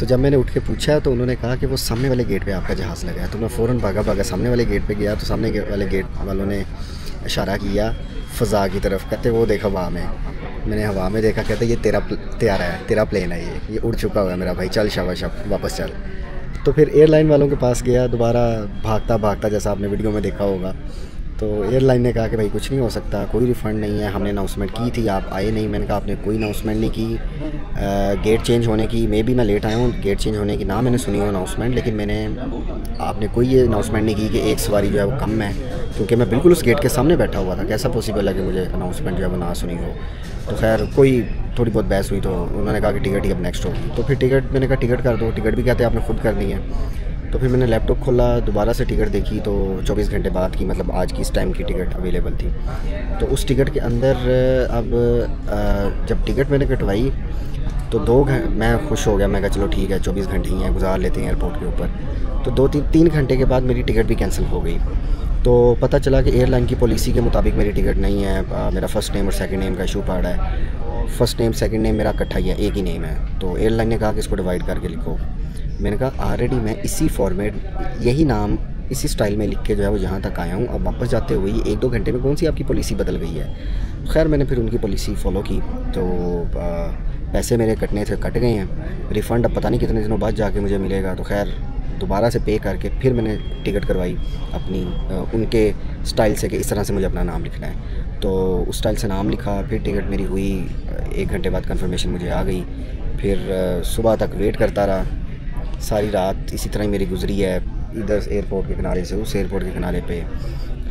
तो जब मैंने उठ के पूछा तो उन्होंने कहा कि वो सामने वाले गेट पे आपका जहाज़ लगा है। तो मैं फ़ौरन भागा सामने वाले गेट पे गया। तो सामने वाले गेट वालों ने इशारा किया फ़ज़ा की तरफ, कहते वो देखा हवा में। मैंने हवा में देखा, कहते ये तेरा त्यारा है, तेरा प्लेन है, ये उड़ चुका हुआ है मेरा भाई, चल शाबाश वापस चल। तो फिर एयरलाइन वालों के पास गया दोबारा, भागता जैसा आपने वीडियो में देखा होगा। तो एयरलाइन ने कहा कि भाई कुछ नहीं हो सकता, कोई रिफ़ंड नहीं है, हमने अनाउंसमेंट की थी, आप आए नहीं। मैंने कहा आपने कोई अनाउंसमेंट नहीं की गेट चेंज होने की। मे बी मैं लेट आया हूँ, गेट चेंज होने की ना मैंने सुनी हो अनाउंसमेंट, लेकिन आपने कोई ये अनाउंसमेंट नहीं की कि एक सवारी जो है वो कम है, क्योंकि मैं बिल्कुल उस गेट के सामने बैठा हुआ था। कैसा पॉसिबल है कि मुझे अनाउंसमेंट जो है वो ना सुनी हो। तो खैर कोई थोड़ी बहुत बहस हुई, तो उन्होंने कहा कि टिकट ही अब नेक्स्ट होगी। तो फिर टिकट, मैंने कहा टिकट कर दो। टिकट भी कहते आपने खुद करनी है। तो फिर मैंने लैपटॉप खोला, दोबारा से टिकट देखी, तो 24 घंटे बाद की, मतलब आज की इस टाइम की टिकट अवेलेबल थी। तो उस टिकट के अंदर अब जब टिकट मैंने कटवाई तो मैं खुश हो गया। मैं कहा चलो ठीक है, 24 घंटे ही हैं, गुजार लेते हैं एयरपोर्ट के ऊपर। तो 2-3 घंटे के बाद मेरी टिकट भी कैंसिल हो गई। तो पता चला कि एयरलाइन की पॉलिसी के मुताबिक मेरी टिकट नहीं है। मेरा फ़र्स्ट नेम और सेकंड नेम का इशू पड़ा है। फ़र्स्ट नेम सेकंड नेम मेरा इकट्ठा ही है, एक ही नेम है। तो एयरलाइन ने कहा कि इसको डिवाइड करके लिखो। मैंने कहा ऑलरेडी मैं इसी फॉर्मेट, यही नाम, इसी स्टाइल में लिख के जो है वो जहाँ तक आया हूँ। अब वापस जाते हुए 1-2 घंटे में कौन सी आपकी पॉलिसी बदल गई है। खैर मैंने फिर उनकी पॉलिसी फ़ॉलो की। तो पैसे मेरे कटने थे, कट गए हैं। रिफ़ंड अब पता नहीं कितने दिनों बाद जाके मुझे मिलेगा। तो खैर दोबारा से पे करके फिर मैंने टिकट करवाई अपनी उनके स्टाइल से कि इस तरह से मुझे अपना नाम लिखना है। तो उस स्टाइल से नाम लिखा, फिर टिकट मेरी हुई। 1 घंटे बाद कंफर्मेशन मुझे आ गई। फिर सुबह तक वेट करता रहा। सारी रात इसी तरह ही मेरी गुजरी है, इधर एयरपोर्ट के किनारे से उस एयरपोर्ट के किनारे पे।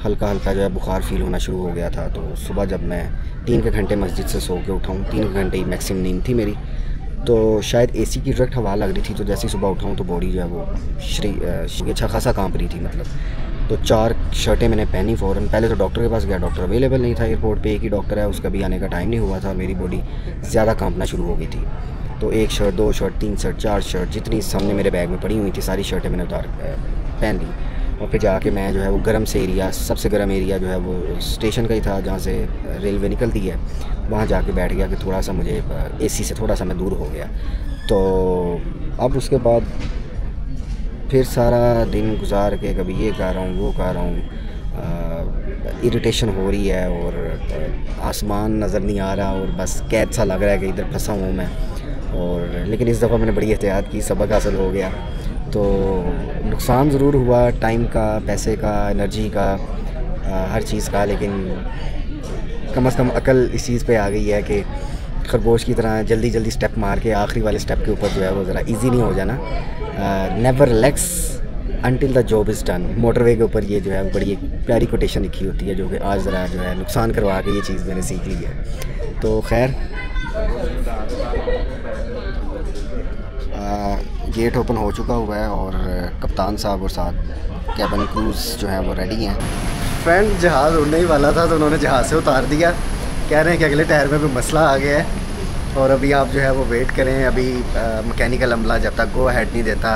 हल्का हल्का जो है बुखार फील होना शुरू हो गया था। तो सुबह जब मैं 3 घंटे मस्जिद से सो के उठाऊँ, 3 घंटे ही मैक्सिमम नींद थी मेरी, तो शायद एसी की डायरेक्ट हवा लग रही थी। तो जैसे ही सुबह उठाऊँ तो बॉडी जो है वो अच्छा खासा कांप रही थी मतलब। तो 4 शर्टें मैंने पहनी फ़ौरन। पहले तो डॉक्टर के पास गया, डॉक्टर अवेलेबल नहीं था एयरपोर्ट पे। एक ही डॉक्टर है, उसका भी आने का टाइम नहीं हुआ था। मेरी बॉडी ज़्यादा कांपना शुरू हो गई थी। तो 1 शर्ट, 2 शर्ट, 3 शर्ट, 4 शर्ट, जितनी सामने मेरे बैग में पड़ी हुई थी सारी शर्टें मैंने पहन ली। और फिर जाके मैं जो है वो गर्म से एरिया, सबसे गर्म एरिया जो है वो स्टेशन का ही था जहाँ से रेलवे निकलती है, वहाँ जाके बैठ गया कि थोड़ा सा मुझे एसी से थोड़ा सा मैं दूर हो गया। तो अब उसके बाद फिर सारा दिन गुजार के कभी ये कर रहा हूँ, वो कर रहा हूँ, इरिटेशन हो रही है और आसमान नज़र नहीं आ रहा और बस कैद सा लग रहा है कि इधर फंसा हूँ मैं। और लेकिन इस दफ़ा मैंने बड़ी एहतियात की, सबक हासिल हो गया। तो नुकसान ज़रूर हुआ, टाइम का, पैसे का, एनर्जी का, हर चीज़ का, लेकिन कम से कम अकल इस चीज़ पे आ गई है कि खरगोश की तरह जल्दी जल्दी स्टेप मार के आखिरी वाले स्टेप के ऊपर जो है वो ज़रा इजी नहीं हो जाना। Never relax until the job is done. Motorway के ऊपर ये जो है बड़ी एक प्यारी कोटेशन लिखी होती है, जो कि आज ज़रा जो है नुकसान करवा के ये चीज़ मैंने सीख ली है। तो खैर गेट ओपन हो चुका हुआ है और कप्तान साहब और साथ कैबिन क्रूज़ जो है वो रेडी हैं। फ्रेंड जहाज़ उड़ने ही वाला था तो उन्होंने जहाज़ से उतार दिया। कह रहे हैं कि अगले टायर में भी मसला आ गया है और अभी आप जो है वो वेट करें। अभी मैकेनिकल अमला जब तक गो अहेड नहीं देता।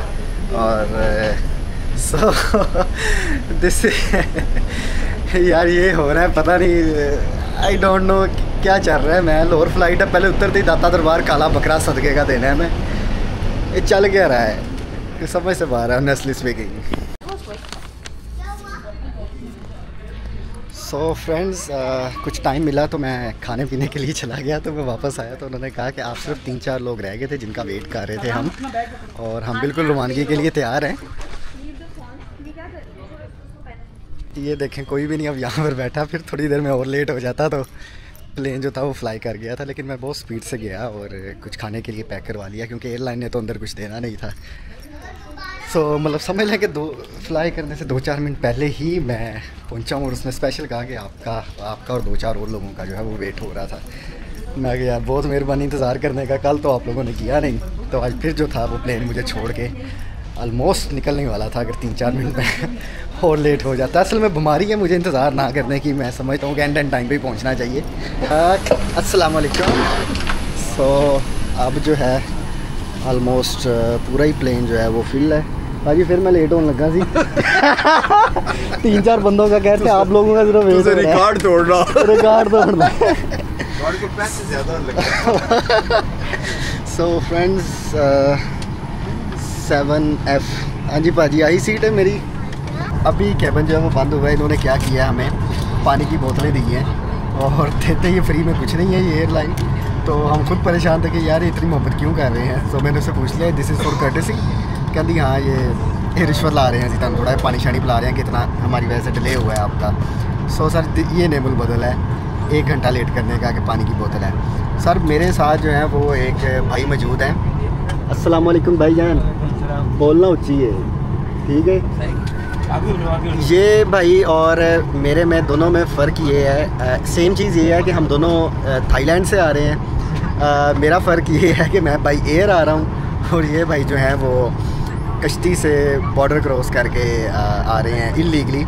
और सो दिस यार ये हो रहा है, पता नहीं, आई डोंट नो क्या चल रहा है। मैं लाहौर फ्लाइट है, पहले उतरते ही दाता दरबार काला बकरा सदके का देना है। मैं ये चल क्या रहा है, समझ से बाहर है ऑनेस्टली स्पीकिंग। सो फ्रेंड्स कुछ टाइम मिला तो मैं खाने पीने के लिए चला गया। तो मैं वापस आया तो उन्होंने कहा कि आप सिर्फ 3-4 लोग रह गए थे जिनका वेट कर रहे थे हम, और हम बिल्कुल रवानगी के लिए तैयार हैं। ये देखें कोई भी नहीं अब यहाँ पर बैठा। फिर थोड़ी देर में और लेट हो जाता तो प्लेन जो था वो फ्लाई कर गया था, लेकिन मैं बहुत स्पीड से गया और कुछ खाने के लिए पैक करवा लिया क्योंकि एयरलाइन ने तो अंदर कुछ देना नहीं था। सो मतलब समझ लें कि फ्लाई करने से 2-4 मिनट पहले ही मैं पहुंचा हूँ और उसने स्पेशल कहा कि आपका और 2-4 और लोगों का जो है वो वेट हो रहा था। मैं कहा यार बहुत मेहरबानी इंतज़ार करने का, कल तो आप लोगों ने किया नहीं। तो आज फिर जो था वो प्लेन मुझे छोड़ के ऑलमोस्ट निकलने वाला था। अगर 3-4 मिनट में और लेट हो जाता, असल में बीमारी है मुझे इंतज़ार ना करने की। मैं समझता हूँ कि एंड टाइम पे ही पहुँचना चाहिए। अस्सलाम वालेकुम। सो अब जो है ऑलमोस्ट पूरा ही प्लेन जो है वो फिल है। भाजी फिर मैं लेट होने लगा सी 3-4 बंदों का कहते हैं आप लोगों का सिर्फ वेट रिकॉर्ड तोड़ना सो फ्रेंड्स 7F। हाँ जी भाजी आई सीट है मेरी। अभी कैबिन जो है वो बंद हुआ है। इन्होंने क्या किया है, हमें पानी की बोतलें दी हैं और देते ये फ्री में कुछ नहीं है ये एयरलाइन। तो हम खुद परेशान थे कि यार ये इतनी मोहब्बत क्यों कर रहे हैं। तो मैंने उससे पूछ लिया दिस इज़ फॉर कर्टेसी। कहती हाँ ये रिश्वत ला रहे हैं जी, थोड़ा पानी शानी पिला रहे हैं कि इतना हमारी वजह से डिले हुआ है आपका। सो सर ये नेबल बदल है 1 घंटा लेट करने का कि पानी की बोतल है। सर मेरे साथ जो है वो एक भाई मौजूद हैं। अस्सलाम वालेकुम भाई जान, बोलना उच्ची है ठीक है। ये भाई और मेरे में दोनों में फ़र्क ये है, सेम चीज़ ये है कि हम दोनों थाईलैंड से आ रहे हैं। मेरा फ़र्क ये है कि मैं बाई एयर आ रहा हूँ और ये भाई जो है वो कश्ती से बॉर्डर क्रॉस करके आ रहे हैं इल्लीगली।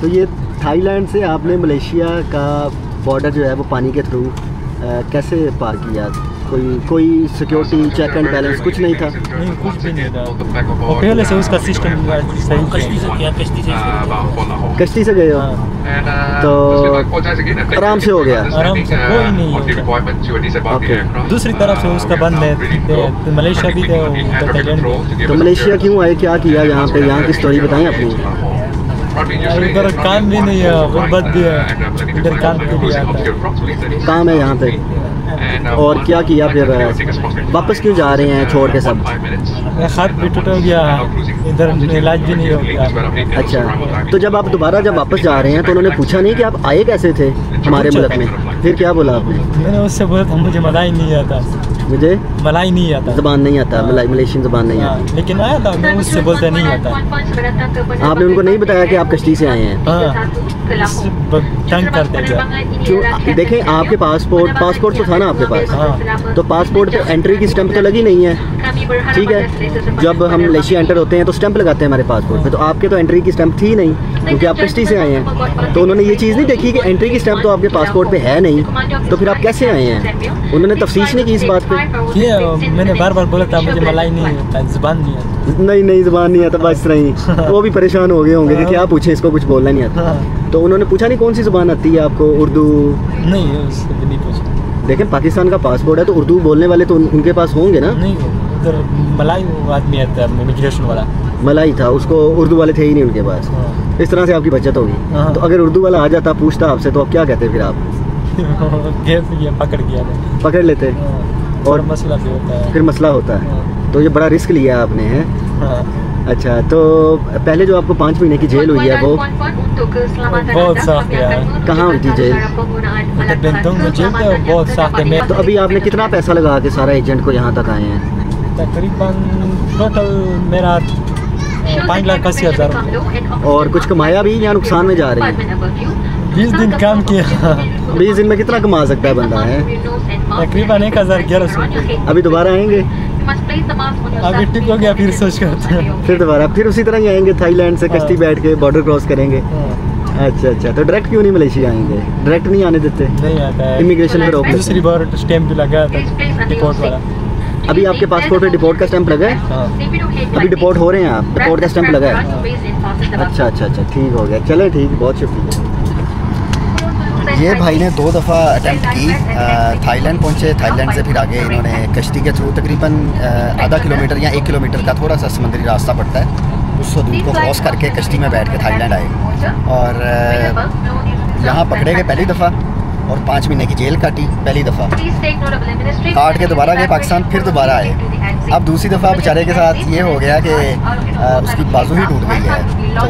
तो ये थाईलैंड से आपने मलेशिया का बॉर्डर जो है वो पानी के थ्रू कैसे पार किया? कोई सिक्योरिटी चेक एंड बैलेंस कुछ नहीं था? नहीं, कुछ भी नहीं था। और पहले से उसका सिस्टम सही कश्ती से किया, कश्ती से गए हो तो आराम से हो गया? आराम से, कोई नहीं। ओके, दूसरी तरफ से उसका बंद है। मलेशिया भी थे, थाईलैंड। तो मलेशिया क्यों आए, क्या किया यहाँ पे? यहाँ की स्टोरी बताएं अपनी। इधर काम भी नहीं है, गुर्बत भी है, इधर काम के लिए आता है। काम है यहाँ पे। और क्या किया फिर? वापस क्यों जा रहे हैं छोड़ के सब? हाथ भी टूट गया, इधर इलाज भी नहीं हो गया। अच्छा, तो जब आप दोबारा वापस जा रहे हैं तो उन्होंने पूछा नहीं कि आप आए कैसे थे हमारे मुल्क में? फिर क्या बोला आपने? मैंने उससे बोला था मुझे मलाई नहीं आता, मुझे मलाई नहीं आता, ज़बान नहीं आता, मलेशियन ज़बान नहीं आती। लेकिन आया था, मैं उससे बोलते नहीं आता। आपने उनको नहीं बताया कि आप कश्ती से आए हैं? तंग करते क्या? क्यों? देखें आपके पासपोर्ट तो था ना आपके पास? हाँ। तो पासपोर्ट पे एंट्री की स्टैंप तो लगी नहीं है, ठीक है। जब हम मलेशिया एंटर होते हैं तो स्टैंप लगाते हैं हमारे पासपोर्ट पे, तो आपके तो एंट्री की स्टैंप थी नहीं क्योंकि आप कश्ती से आए हैं। तो उन्होंने ये चीज़ नहीं देखी कि एंट्री की स्टैंप तो आपके पासपोर्ट पे है नहीं, तो फिर आप कैसे आए हैं? उन्होंने तफ्तीश नहीं की इस बात पे? मैंने बार बार बोला था मुझे मलाई नहीं आता, ज़बान नहीं आता। नहीं ज़बान नहीं आता, बस नहीं। वो भी परेशान हो गए होंगे कि क्या पूछें, इसको कुछ बोलना नहीं आता। तो उन्होंने पूछा नहीं कौन सी ज़बान आती है आपको? उर्दू? नहीं, उससे भी नहीं पूछा। देखें पाकिस्तान का पासपोर्ट है तो उर्दू बोलने वाले तो उनके पास होंगे ना? नहीं, उधर मलाई आदमी आता है, इमिग्रेशन वाला मलाई था, उसको उर्दू वाले थे ही नहीं उनके पास। इस तरह से आपकी बचत होगी। तो अगर उर्दू वाला आ जाता पूछता आपसे तो आप क्या कहते फिर? आप पकड़ लेते और मसला भी होता है, फिर मसला होता है। तो ये बड़ा रिस्क लिया आपने हैं। अच्छा, तो पहले जो आपको 5 महीने की जेल हुई है वो बहुत सख्त है। कहाँ हुई थी जेल? बहुत सख्त है। तो अभी आपने कितना पैसा लगा के सारा एजेंट को यहाँ तक आए हैं? तकरीबन टोटल मेरा 5,80,000। और कुछ कमाया भी या नुकसान में जा रहे हैं? 20 दिन काम किया। 20 दिन में कितना कमा सकता है बंदा है? तकरीबन 1,1100। अभी दोबारा आएंगे? अभी ठीक हो गया, फिर सोच करते हैं फिर दोबारा फिर उसी तरह ही आएंगे, थाईलैंड से कश्ती बैठ के बॉर्डर क्रॉस करेंगे। अच्छा, तो डायरेक्ट क्यों नहीं मलेशिया आएंगे? डायरेक्ट नहीं आने देते? नहीं आता है, इमिग्रेशन पे रोक लेते हैं। दूसरी बार स्टैंप भी लगा था डिपोर्ट वाला। अभी आपके पासपोर्ट पे डिपोर्ट का स्टैंप लगा है? अभी डिपोर्ट हो रहे हैं आप? डिपोर्ट का स्टैंप लगा है? अच्छा, ठीक हो गया। चले ठीक, बहुत शुक्रिया। ये भाई ने 2 दफ़ा अटैम्प्ट की, थाईलैंड पहुँचे, थाईलैंड से फिर आगे इन्होंने कश्ती के थ्रू तकरीबन आधा किलोमीटर या 1 किलोमीटर का थोड़ा सा समुद्री रास्ता पड़ता है, उस हदूद को क्रॉस करके कश्ती में बैठ के थाईलैंड आए और यहाँ पकड़े गए पहली दफ़ा और 5 महीने की जेल काटी पहली दफ़ा, काट के दोबारा गए पाकिस्तान, फिर दोबारा आए। अब दूसरी दफ़ा बेचारे के साथ ये हो गया कि उसकी बाजू ही टूट गई है। तो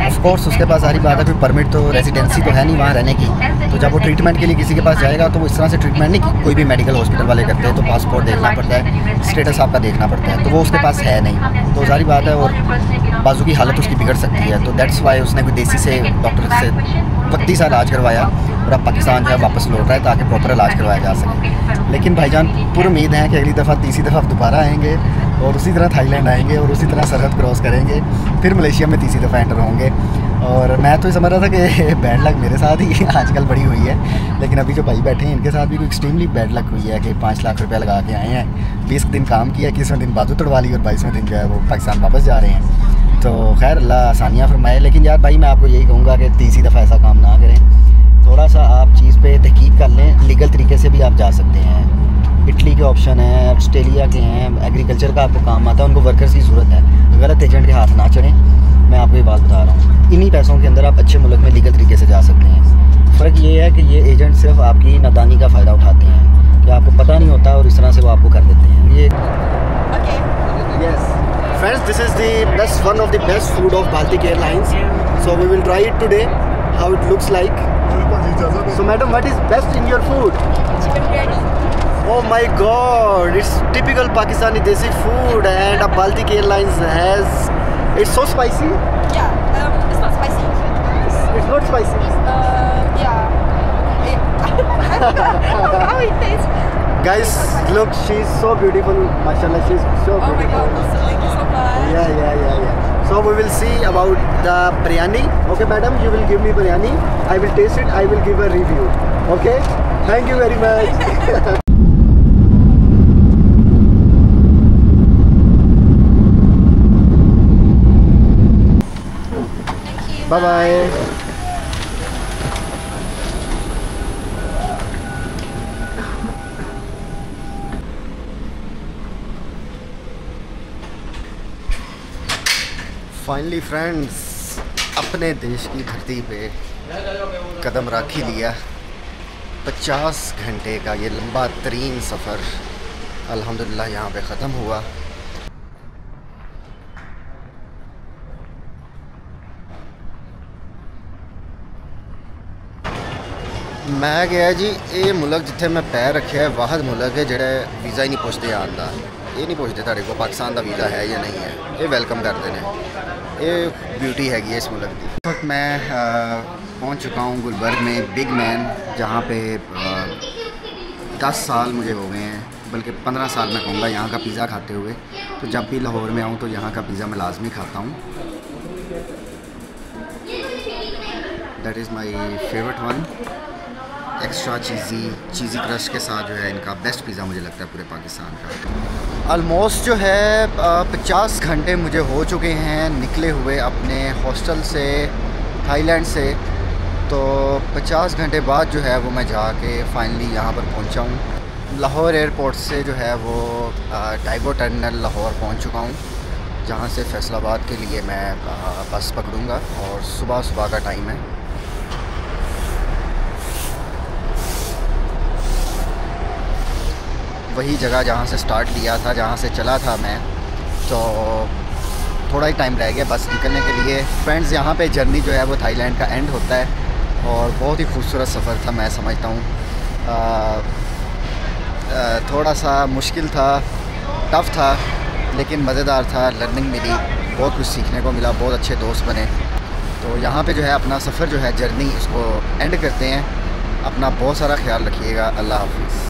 ऑफ कोर्स उसके पास सारी बात है, कोई परमिट तो रेजिडेंसी तो है नहीं वहाँ रहने की। तो जब वो ट्रीटमेंट के लिए किसी के पास जाएगा तो वो इस तरह से ट्रीटमेंट नहीं कोई भी मेडिकल हॉस्पिटल वाले करते हैं, तो पासपोर्ट देखना पड़ता है, स्टेटस आपका देखना पड़ता है, तो वो उसके पास है नहीं। तो सारी बात है, और बाजू की हालत उसकी बिगड़ सकती है। तो दैट्स वाई उसने कोई देसी से डॉक्टर से वक्ती सा इलाज करवाया और अब पाकिस्तान जो है वापस लौट रहा है ताकि प्रॉपर इलाज करवाया जा सके। लेकिन भाईजान पूरी उम्मीद है कि अगली दफ़ा तीसरी दफ़ा दोबारा आएंगे और उसी तरह थाईलैंड आएंगे और उसी तरह सरहद क्रॉस करेंगे, फिर मलेशिया में तीसरी दफ़ा एंटर होंगे और मैं तो समझ रहा था कि बैड लक मेरे साथ ही आजकल बड़ी हुई है, लेकिन अभी जो भाई बैठे हैं इनके साथ भी कोई एक्सट्रीमली बैड लक हुई है कि 5 लाख रुपया लगा के आए हैं, 20 दिन काम किया, 21वें दिन बाजू तोड़वा ली और 22वें दिन जो है वो पाकिस्तान वापस जा रहे हैं। तो खैर अल्लाह आसानियाँ फरमाए। लेकिन यार भाई मैं आपको यही कहूँगा कि तीसरी दफ़ा ऐसा काम ना करें, थोड़ा सा आप चीज़ पे तहकीक कर लें। लीगल तरीके से भी आप जा सकते हैं, इटली के ऑप्शन है, ऑस्ट्रेलिया के हैं, एग्रीकल्चर का आपको काम आता है, उनको वर्कर्स की ज़रूरत है, गलत एजेंट के हाथ ना चढ़ें। मैं आपको ये बात बता रहा हूँ, इन्हीं पैसों के अंदर आप अच्छे मुल्क में लीगल तरीके से जा सकते हैं। फ़र्क ये है कि ये एजेंट सिर्फ आपकी नादानी का फ़ायदा उठाते हैं कि आपको पता नहीं होता और इस तरह से वो आपको कर देते हैं। ये yes friends, this is the best one of the best food of Baltic Airlines, so we will try it today how it looks like. So madam, what is best in your food? Chicken biryani. Oh my God! It's typical Pakistani desi food, and a Baltic Airlines has. It's so spicy. Yeah, it's not spicy. It's not spicy. Yeah. I don't know how it tastes. Guys, look, she's so beautiful. Mashallah, she's so Oh my beautiful. God, thank you so much. Yeah. So we will see about the biryani. Okay, madam, you will give me biryani. I will taste it. I will give a review. Okay? Thank you very much. Bye bye. Finally friends, अपने देश की धरती पे कदम रख ही लिया। 50 घंटे का ये लंबा तरीन सफ़र अल्हम्दुलिल्लाह यहाँ पे ख़त्म हुआ। मैं गया जी, ये मुल्क जिथे मैं पैर रखे है वाहद मुल्क है जेड़ा वीज़ा ही नहीं पुछते आंदा। ये नहीं पुछते तेरे को पाकिस्तान का वीज़ा है या नहीं है, ये वेलकम करते हैं। ये ब्यूटी हैगी है इस मुल्क की। इस वक्त मैं पहुंच चुका हूँ गुलबर्ग में बिग मैन, जहाँ पे 10 साल मुझे हो गए हैं, बल्कि 15 साल मैं कहूँगा यहाँ का पिज़्ज़ा खाते हुए। तो जब भी लाहौर में आऊँ तो यहाँ का पिज़्ज़ा मैं लाजमी खाता हूँ। That is my favourite one. Extra cheesy crust के साथ जो है इनका बेस्ट पिज़्ज़ा मुझे लगता है पूरे पाकिस्तान का। ऑलमोस्ट जो है 50 घंटे मुझे हो चुके हैं निकले हुए अपने हॉस्टल से, थाईलैंड से। तो 50 घंटे बाद जो है वो मैं जाके फाइनली यहाँ पर पहुँचा हूँ। लाहौर एयरपोर्ट से जो है वो टाइगो टर्मिनल लाहौर पहुँच चुका हूँ, जहाँ से फैसलाबाद के लिए मैं बस पकड़ूँगा और सुबह का टाइम है। वही जगह जहाँ से स्टार्ट लिया था, जहाँ से चला था मैं, तो थोड़ा ही टाइम रह गया बस निकलने के लिए। फ्रेंड्स, यहाँ पे जर्नी जो है वो थाईलैंड का एंड होता है और बहुत ही खूबसूरत सफ़र था मैं समझता हूँ। थोड़ा सा मुश्किल था, टफ़ था, लेकिन मज़ेदार था। लर्निंग मिली, बहुत कुछ सीखने को मिला, बहुत अच्छे दोस्त बने। तो यहाँ पे जो है अपना सफ़र जो है जर्नी उसको एंड करते हैं। अपना बहुत सारा ख्याल रखिएगा। अल्लाह हाफ़िज़।